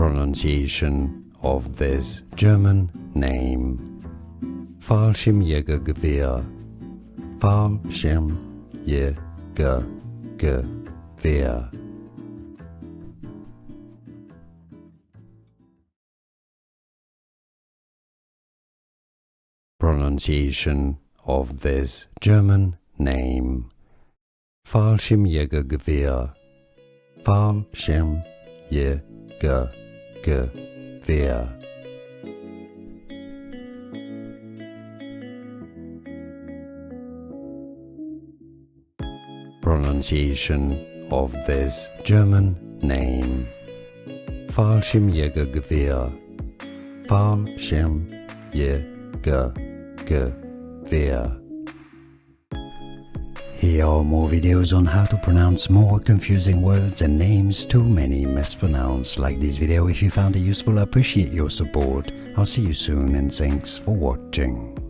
Pronunciation of this German name. Fallschirmjagergewehr. Fallschirmjagergewehr. Pronunciation of this German name. Fallschirmjagergewehr. Fallschirmjagergewehr. Pronunciation of this German name. Fallschirmjagergewehr. Fallschirmjagergewehr. Here are more videos on how to pronounce more confusing words and names too many mispronounced. Like this video if you found it useful. I appreciate your support. I'll see you soon and thanks for watching.